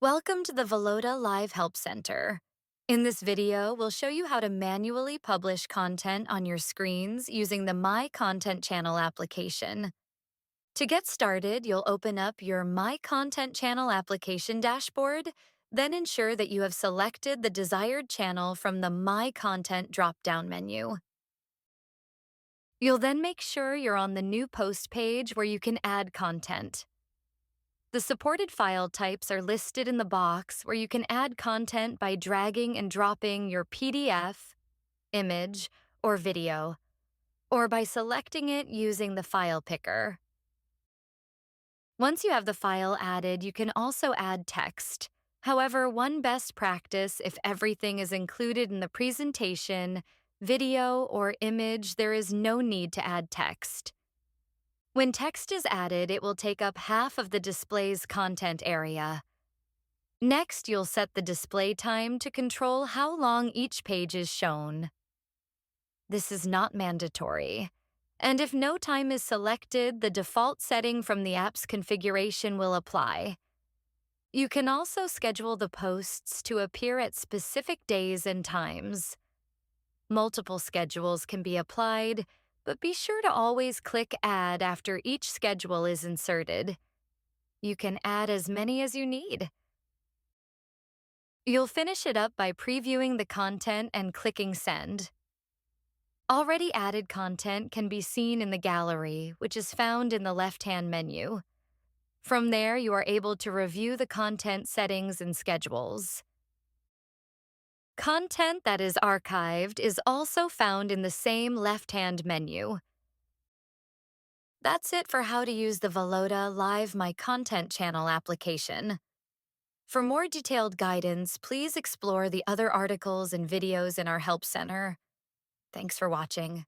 Welcome to the Valotalive Help Center. In this video, we'll show you how to manually publish content on your screens using the My Content Channel application. To get started, you'll open up your My Content Channel application dashboard, then ensure that you have selected the desired channel from the My Content drop-down menu. You'll then make sure you're on the New Post page where you can add content. The supported file types are listed in the box where you can add content by dragging and dropping your PDF, image, or video, or by selecting it using the file picker. Once you have the file added, you can also add text. However, one best practice if everything is included in the presentation, video, or image, there is no need to add text. When text is added, it will take up half of the display's content area. Next, you'll set the display time to control how long each page is shown. This is not mandatory, and if no time is selected, the default setting from the app's configuration will apply. You can also schedule the posts to appear at specific days and times. Multiple schedules can be applied, but be sure to always click Add after each schedule is inserted. You can add as many as you need. You'll finish it up by previewing the content and clicking Send. Already added content can be seen in the gallery, which is found in the left-hand menu. From there, you are able to review the content settings and schedules. Content that is archived is also found in the same left-hand menu. That's it for how to use the Valotalive My Content Channel application. For more detailed guidance, please explore the other articles and videos in our Help Center. Thanks for watching.